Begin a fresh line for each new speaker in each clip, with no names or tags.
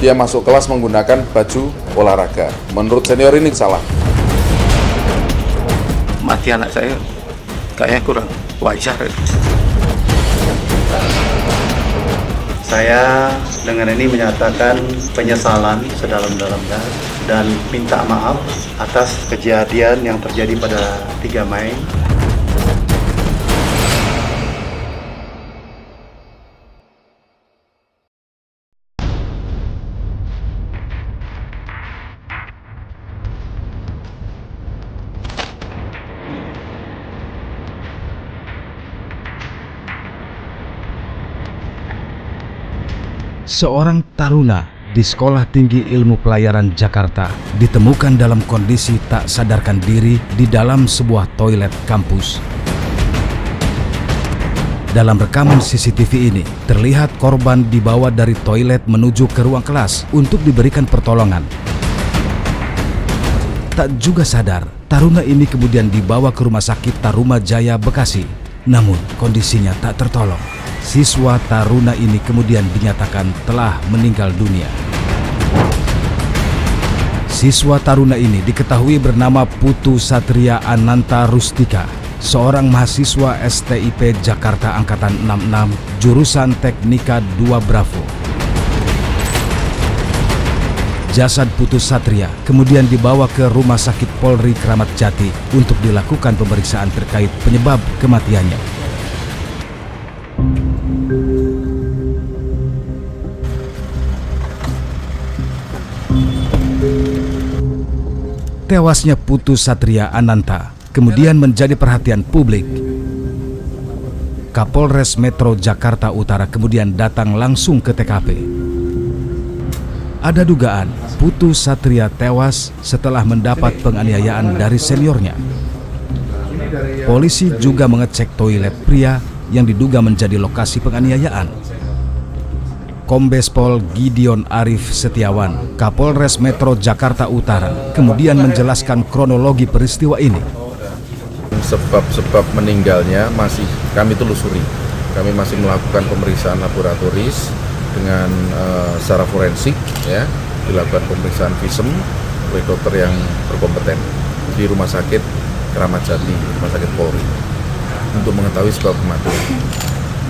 dia masuk kelas menggunakan baju olahraga. Menurut senior ini salah.
Mati anak saya kayaknya kurang wajar.
Saya dengan ini menyatakan penyesalan sedalam-dalamnya dan minta maaf atas kejadian yang terjadi pada 3 Mei.
Seorang taruna di Sekolah Tinggi Ilmu Pelayaran Jakarta ditemukan dalam kondisi tak sadarkan diri di dalam sebuah toilet kampus. Dalam rekaman CCTV ini, terlihat korban dibawa dari toilet menuju ke ruang kelas untuk diberikan pertolongan. Tak juga sadar, taruna ini kemudian dibawa ke Rumah Sakit Tarumajaya, Bekasi. Namun, kondisinya tak tertolong. Siswa taruna ini kemudian dinyatakan telah meninggal dunia. Siswa taruna ini diketahui bernama Putu Satria Ananta Rustika, seorang mahasiswa STIP Jakarta Angkatan 66, jurusan Teknika 2 Bravo. Jasad Putu Satria kemudian dibawa ke Rumah Sakit Polri Kramat Jati untuk dilakukan pemeriksaan terkait penyebab kematiannya. Tewasnya Putu Satria Ananta kemudian menjadi perhatian publik. Kapolres Metro Jakarta Utara kemudian datang langsung ke TKP. Ada dugaan Putu Satria tewas setelah mendapat penganiayaan dari seniornya. Polisi juga mengecek toilet pria yang diduga menjadi lokasi penganiayaan. Kombes Pol Gideon Arif Setiawan, Kapolres Metro Jakarta Utara, kemudian menjelaskan kronologi peristiwa ini.
Sebab-sebab meninggalnya masih kami telusuri. Kami masih melakukan pemeriksaan laboratoris dengan secara forensik, ya, dilakukan pemeriksaan visum oleh dokter yang berkompeten di Rumah Sakit Kramat Jati, Rumah Sakit Polri, untuk mengetahui sebab kematian.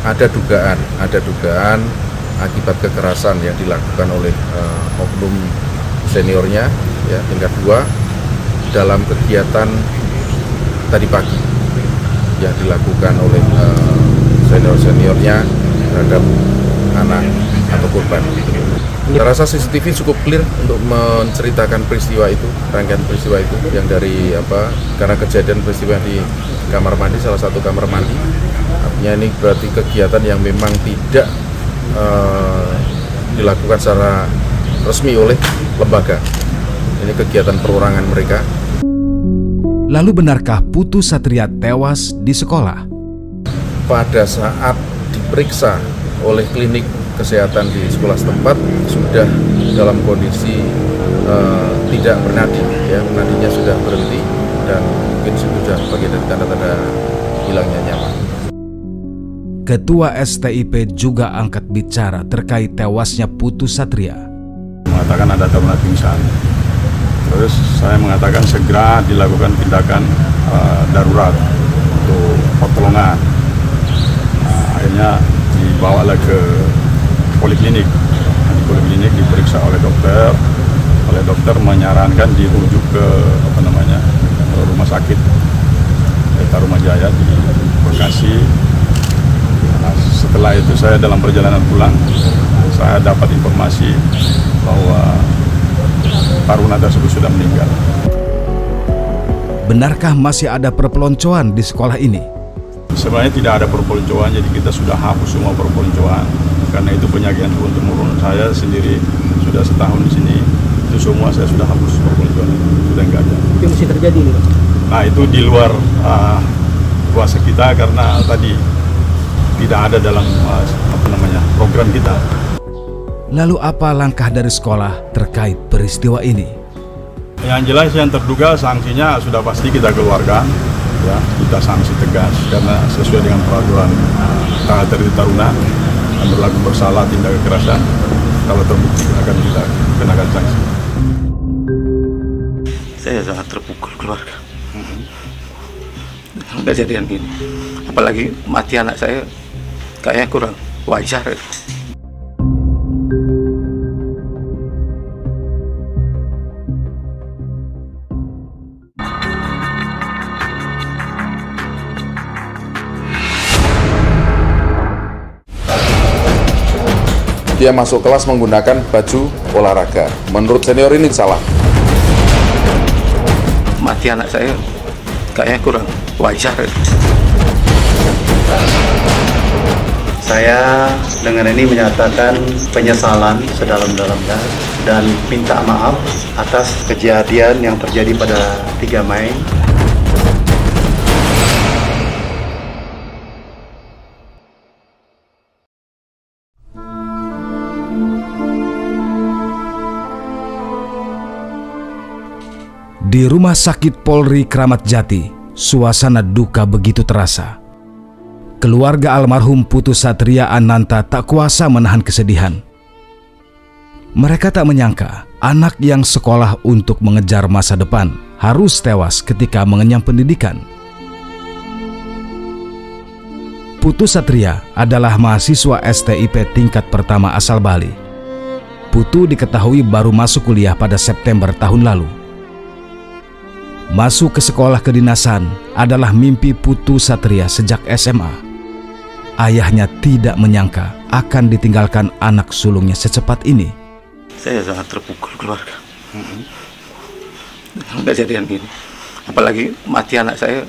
Ada dugaan akibat kekerasan yang dilakukan oleh oknum seniornya, ya, tingkat 2 dalam kegiatan tadi pagi yang dilakukan oleh senior-seniornya terhadap anak atau korban. Saya rasa CCTV cukup clear untuk menceritakan peristiwa itu, rangkaian peristiwa itu yang dari karena kejadian peristiwa di kamar mandi, salah satu kamar mandi. Artinya ini berarti kegiatan yang memang tidak dilakukan secara resmi oleh lembaga. Ini kegiatan perorangan mereka.
Lalu benarkah Putu Satria tewas di sekolah?
Pada saat diperiksa oleh klinik kesehatan di sekolah setempat sudah dalam kondisi tidak bernadi, ya, nadinya sudah berhenti dan mungkin sudah bagian dari tanda-tanda hilangnya nyawa.
Ketua STIP juga angkat bicara terkait tewasnya Putu Satria.
Mengatakan ada taruna pingsan. Terus saya mengatakan segera dilakukan tindakan darurat untuk pertolongan. Akhirnya dibawalah ke poliklinik. Di poliklinik diperiksa oleh dokter. Oleh dokter menyarankan dirujuk ke rumah sakit Tarumajaya di Bekasi. Nah, setelah itu saya dalam perjalanan pulang, saya dapat informasi bahwa taruna tersebut sudah meninggal.
Benarkah masih ada perpeloncoan di sekolah ini?
Sebenarnya tidak ada perpeloncoan, jadi kita sudah hapus semua perpeloncoan. Karena itu penyakit yang turun-temurun. Saya sendiri sudah setahun di sini, itu semua saya sudah hapus perpeloncoan, sudah nggak ada.
Itu mesti terjadi nih, Pak?
Nah, itu di luar kuasa kita karena tadi tidak ada dalam program kita.
Lalu apa langkah dari sekolah terkait peristiwa ini?
Yang jelas yang terduga sanksinya sudah pasti kita keluarkan, ya, kita sanksi tegas karena sesuai dengan peraturan tata tertib taruna yang berlaku bersalah tindak kekerasan. kalau terbukti akan kita kenakan sanksi.
Saya sangat terpukul keluarga. Kejadian ini, apalagi mati anak saya, kayaknya kurang wajar.
Dia masuk kelas menggunakan baju olahraga. Menurut senior ini salah.
Mati anak saya, kayaknya kurang wajar.
Saya dengan ini menyatakan penyesalan sedalam-dalamnya dan minta maaf atas kejadian yang terjadi pada 3 Mei.
Di Rumah Sakit Polri Kramat Jati, suasana duka begitu terasa. Keluarga almarhum Putu Satria Ananta tak kuasa menahan kesedihan. Mereka tak menyangka anak yang sekolah untuk mengejar masa depan harus tewas ketika mengenyam pendidikan. Putu Satria adalah mahasiswa STIP tingkat pertama asal Bali. Putu diketahui baru masuk kuliah pada September tahun lalu. Masuk ke sekolah kedinasan adalah mimpi Putu Satria sejak SMA. Ayahnya tidak menyangka akan ditinggalkan anak sulungnya secepat ini.
Saya sangat terpukul keluarga. Kejadian ini, apalagi mati anak saya,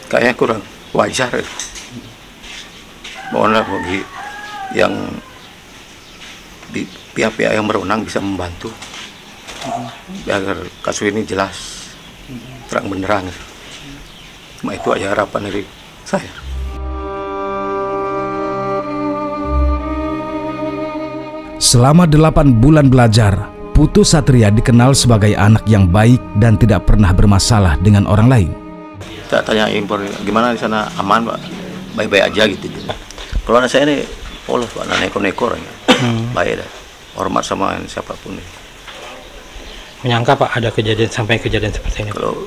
kayaknya kurang wajar. Mohonlah bagi yang di pihak-pihak yang berwenang bisa membantu agar kasus ini jelas, terang benderang. Cuma itu aja harapan dari saya.
Selama 8 bulan belajar, Putu Satria dikenal sebagai anak yang baik dan tidak pernah bermasalah dengan orang lain.
Saya tanya impor, gimana di sana, aman Pak? Baik-baik aja gitu. Kalau anak saya ini polos Pak, anak neko-neko orangnya. Baik dah, hormat sama siapapun.
Menyangka Pak ada kejadian sampai kejadian seperti ini?
Kalau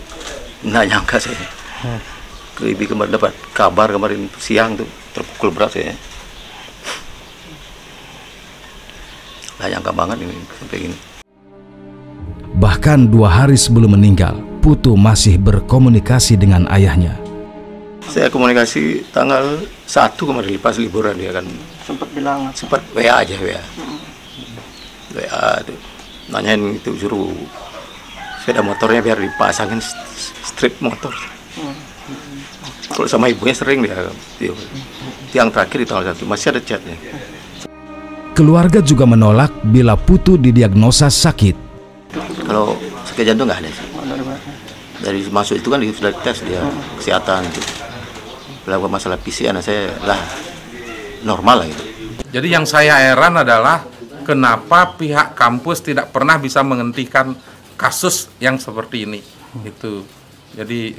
nggak nyangka saya, lebih kemarin dapat kabar kemarin siang tuh terpukul berat saya. Nggak nyangka banget ini sampai gini.
Bahkan 2 hari sebelum meninggal, Putu masih berkomunikasi dengan ayahnya.
Saya komunikasi tanggal 1 kemarin pas liburan dia kan sempat WA aja WA tuh. Nanyain itu suruh sepeda motornya biar dipasangin strip motor. Kalau sama ibunya sering dia yang terakhir di tanggal 1 masih ada chatnya.
Keluarga juga menolak bila Putu didiagnosa sakit.
Kalau sakit jantung nggak ada sih. Dari masuk itu kan sudah tes dia kesehatan itu. Kalau masalah PCR anak saya lah normal lah itu.
Jadi yang saya heran adalah kenapa pihak kampus tidak pernah bisa menghentikan kasus yang seperti ini. Itu. Jadi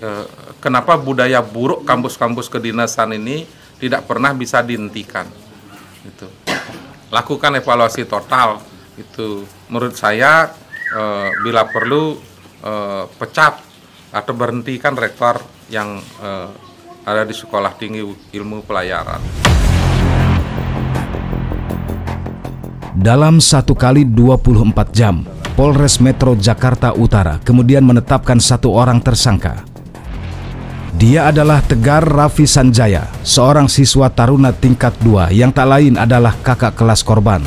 kenapa budaya buruk kampus-kampus kedinasan ini tidak pernah bisa dihentikan. Itu. Lakukan evaluasi total. Itu menurut saya bila perlu pecat atau berhentikan rektor yang ada di Sekolah Tinggi Ilmu Pelayaran.
Dalam 1 kali 24 jam, Polres Metro Jakarta Utara kemudian menetapkan 1 orang tersangka. Dia adalah Tegar Raffi Sanjaya, seorang siswa taruna tingkat 2 yang tak lain adalah kakak kelas korban.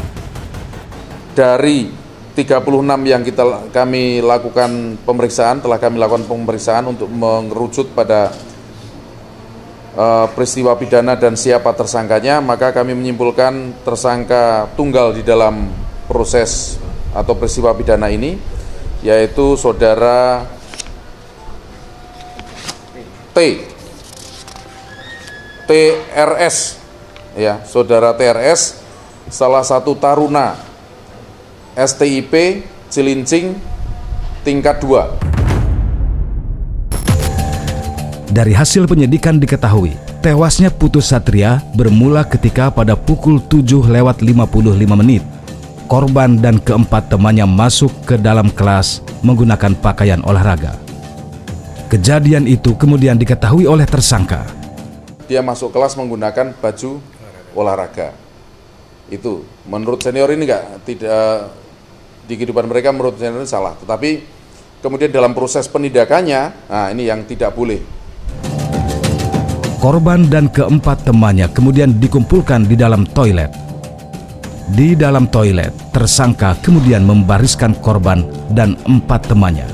Dari 36 yang kami lakukan pemeriksaan, telah kami lakukan pemeriksaan untuk mengerucut pada peristiwa pidana dan siapa tersangkanya, maka kami menyimpulkan tersangka tunggal di dalam proses atau peristiwa pidana ini, yaitu saudara TRS, ya, saudara TRS, salah satu taruna STIP Cilincing tingkat 2.
Dari hasil penyidikan diketahui, tewasnya Putu Satria bermula ketika pada pukul 7:55 korban dan keempat temannya masuk ke dalam kelas menggunakan pakaian olahraga. Kejadian itu kemudian diketahui oleh tersangka.
Dia masuk kelas menggunakan baju olahraga. Itu menurut senior ini tidak di kehidupan mereka, menurut senior ini salah. Tetapi kemudian dalam proses penindakannya, nah ini yang tidak boleh.
Korban dan keempat temannya kemudian dikumpulkan di dalam toilet. Di dalam toilet, tersangka kemudian membariskan korban dan 4 temannya.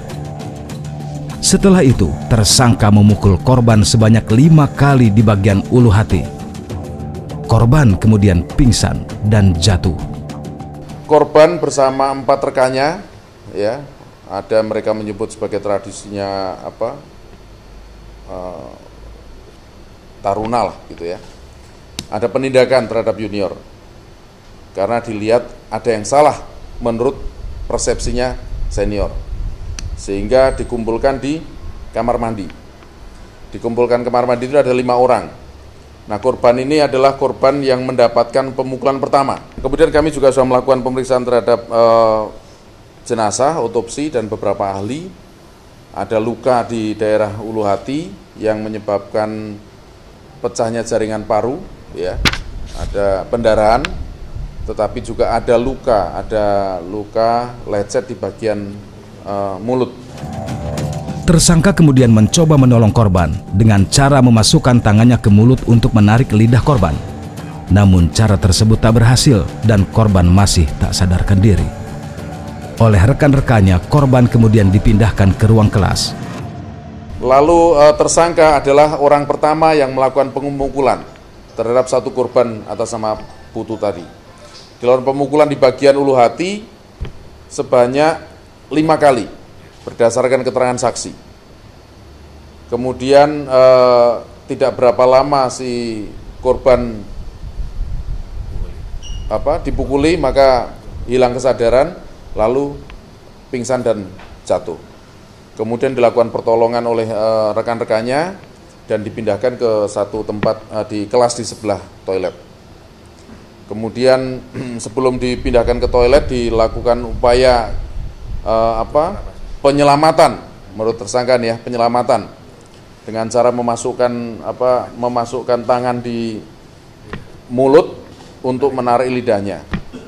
Setelah itu, tersangka memukul korban sebanyak 5 kali di bagian ulu hati. Korban kemudian pingsan dan jatuh.
Korban bersama 4 rekannya, ya, ada mereka menyebut sebagai tradisinya taruna lah, gitu ya. Ada penindakan terhadap junior karena dilihat ada yang salah menurut persepsinya senior. Sehingga dikumpulkan di kamar mandi. Dikumpulkan kamar mandi itu ada 5 orang. Nah, korban ini adalah korban yang mendapatkan pemukulan pertama. Kemudian kami juga sudah melakukan pemeriksaan terhadap jenazah, otopsi dan beberapa ahli. Ada luka di daerah ulu hati yang menyebabkan pecahnya jaringan paru, ya. Ada pendarahan, tetapi juga ada luka lecet di bagian mulut.
Tersangka kemudian mencoba menolong korban dengan cara memasukkan tangannya ke mulut untuk menarik lidah korban. Namun cara tersebut tak berhasil dan korban masih tak sadarkan diri. Oleh rekan-rekannya, korban kemudian dipindahkan ke ruang kelas.
Lalu tersangka adalah orang pertama yang melakukan pemukulan terhadap satu korban atas nama Putu tadi. Dilakukan pemukulan di bagian ulu hati sebanyak 5 kali berdasarkan keterangan saksi. Kemudian tidak berapa lama si korban dipukuli, maka hilang kesadaran, lalu pingsan dan jatuh. Kemudian dilakukan pertolongan oleh rekan-rekannya dan dipindahkan ke satu tempat di kelas di sebelah toilet. Kemudian sebelum dipindahkan ke toilet dilakukan upaya penyelamatan menurut tersangka nih ya, penyelamatan dengan cara memasukkan tangan di mulut untuk menarik lidahnya.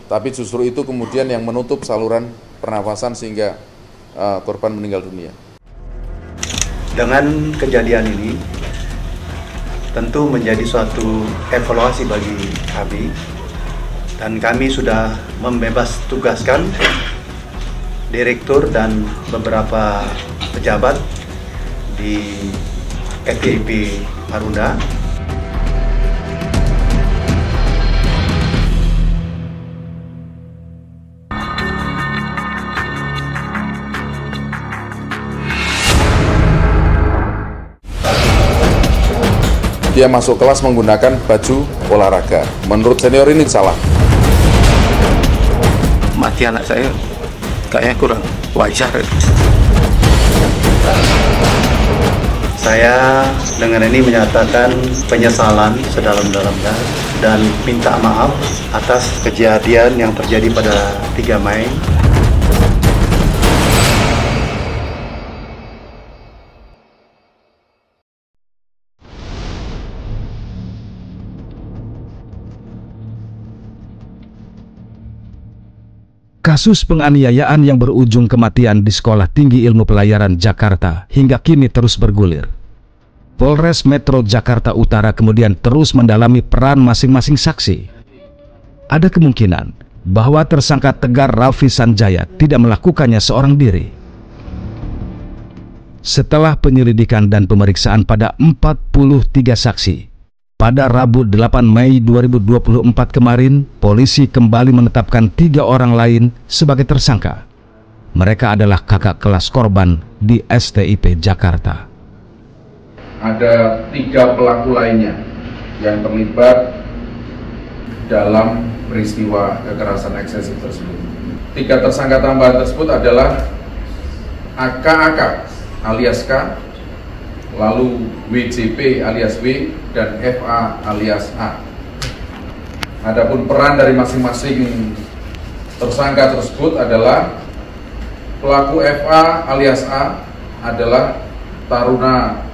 Tapi justru itu kemudian yang menutup saluran pernafasan sehingga korban meninggal dunia.
Dengan kejadian ini tentu menjadi suatu evaluasi bagi kami, dan kami sudah membebas tugaskan direktur dan beberapa pejabat di FPIP Marunda.
Dia masuk kelas menggunakan baju olahraga. Menurut senior ini salah.
Mati anak saya kayaknya kurang wajar.
Saya dengan ini menyatakan penyesalan sedalam-dalamnya dan minta maaf atas kejadian yang terjadi pada 3 Mei.
Kasus penganiayaan yang berujung kematian di Sekolah Tinggi Ilmu Pelayaran Jakarta hingga kini terus bergulir. Polres Metro Jakarta Utara kemudian terus mendalami peran masing-masing saksi. Ada kemungkinan bahwa tersangka Tegar Raffi Sanjaya tidak melakukannya seorang diri. Setelah penyelidikan dan pemeriksaan pada 43 saksi, pada Rabu 8 Mei 2024 kemarin, polisi kembali menetapkan 3 orang lain sebagai tersangka. Mereka adalah kakak kelas korban di STIP Jakarta.
Ada 3 pelaku lainnya yang terlibat dalam peristiwa kekerasan eksesif tersebut. 3 tersangka tambahan tersebut adalah AKAK alias K, lalu WJP alias W, dan FA alias A. Adapun peran dari masing-masing Tersangka tersebut adalah pelaku FA alias A adalah taruna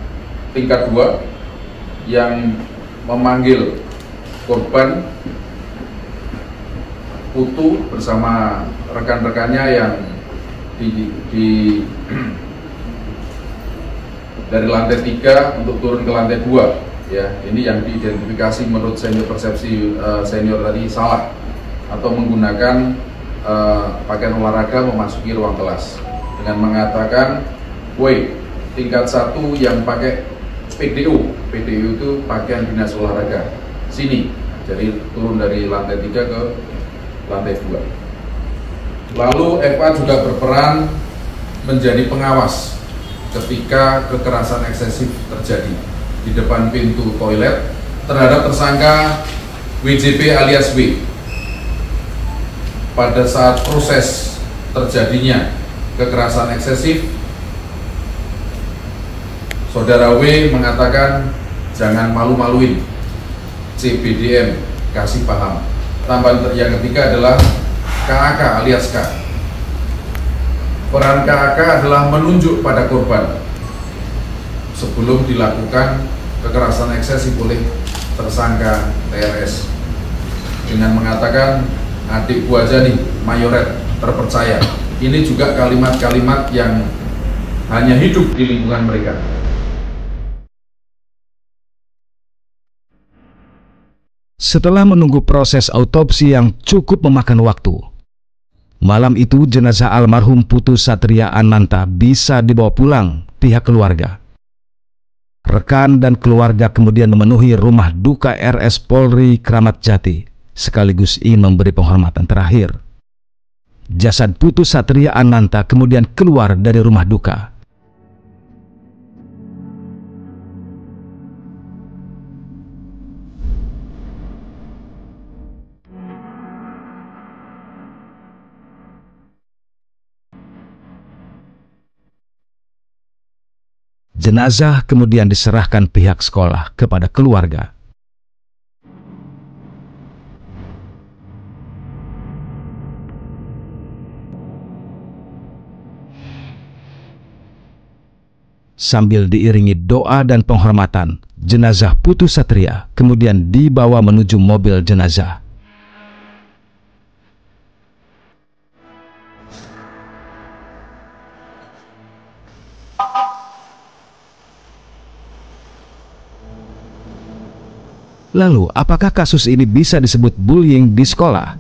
tingkat 2 yang memanggil korban Putu bersama rekan-rekannya yang dari lantai 3 untuk turun ke lantai 2 ya. Ini yang diidentifikasi menurut persepsi senior tadi salah atau menggunakan pakaian olahraga memasuki ruang kelas dengan mengatakan, "Woi, tingkat 1 yang pakai PDU itu pakaian dinas olahraga, sini." Jadi turun dari lantai 3 ke lantai 2. Lalu FA juga berperan menjadi pengawas ketika kekerasan eksesif terjadi di depan pintu toilet terhadap tersangka WJP alias W. Pada saat proses terjadinya kekerasan eksesif, saudara W mengatakan jangan malu-maluin, CBDM, kasih paham. Tambahan yang ketiga adalah KAK alias K. Peran KAK adalah menunjuk pada korban sebelum dilakukan kekerasan eksesif oleh tersangka TRS dengan mengatakan, "Adik gua aja nih, mayoret, terpercaya." Ini juga kalimat-kalimat yang hanya hidup di lingkungan mereka.
Setelah menunggu proses autopsi yang cukup memakan waktu, malam itu jenazah almarhum Putu Satria Ananta bisa dibawa pulang pihak keluarga. Rekan dan keluarga kemudian memenuhi rumah duka RS Polri Kramat Jati sekaligus ingin memberi penghormatan terakhir. Jasad Putu Satria Ananta kemudian keluar dari rumah duka. Jenazah kemudian diserahkan pihak sekolah kepada keluarga. Sambil diiringi doa dan penghormatan, jenazah Putu Satria kemudian dibawa menuju mobil jenazah. Lalu, apakah kasus ini bisa disebut bullying di sekolah?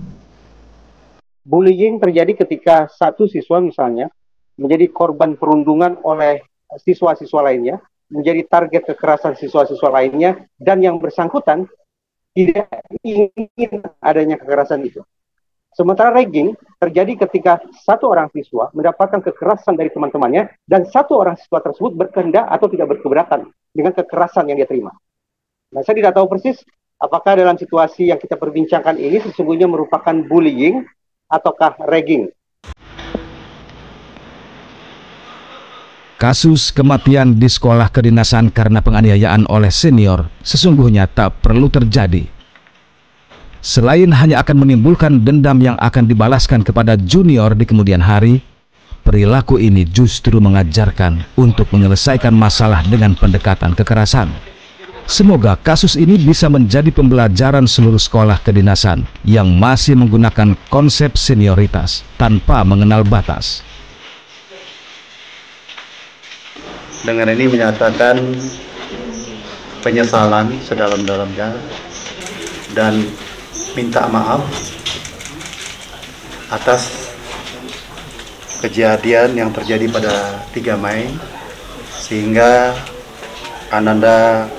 Bullying terjadi ketika satu siswa misalnya menjadi korban perundungan oleh siswa-siswa lainnya, menjadi target kekerasan siswa-siswa lainnya, dan yang bersangkutan tidak ingin adanya kekerasan itu. Sementara ragging terjadi ketika satu orang siswa mendapatkan kekerasan dari teman-temannya dan satu orang siswa tersebut berkehendak atau tidak berkeberatan dengan kekerasan yang dia terima. Nah, saya tidak tahu persis apakah dalam situasi yang kita perbincangkan ini sesungguhnya merupakan bullying ataukah ragging.
Kasus kematian di sekolah kedinasan karena penganiayaan oleh senior sesungguhnya tak perlu terjadi. Selain hanya akan menimbulkan dendam yang akan dibalaskan kepada junior di kemudian hari, perilaku ini justru mengajarkan untuk menyelesaikan masalah dengan pendekatan kekerasan. Semoga kasus ini bisa menjadi pembelajaran seluruh sekolah kedinasan yang masih menggunakan konsep senioritas tanpa mengenal batas.
Dengan ini menyatakan penyesalan sedalam-dalamnya dan minta maaf atas kejadian yang terjadi pada 3 Mei sehingga Ananda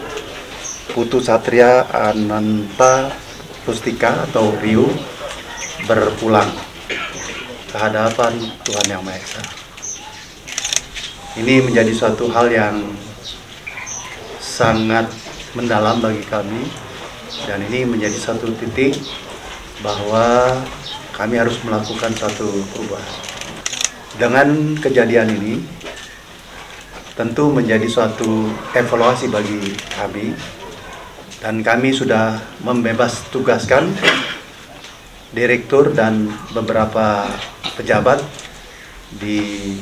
Putu Satria Ananta Rustika atau Riu berpulang ke hadapan Tuhan Yang Maha Esa. Ini menjadi suatu hal yang sangat mendalam bagi kami, dan ini menjadi satu titik bahwa kami harus melakukan satu perubahan. Dengan kejadian ini tentu menjadi suatu evaluasi bagi kami, dan kami sudah membebas tugaskan direktur dan beberapa pejabat di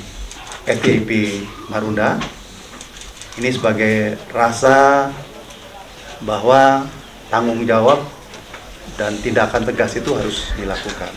FPIP Marunda. Ini sebagai rasa bahwa tanggung jawab dan tindakan tegas itu harus dilakukan.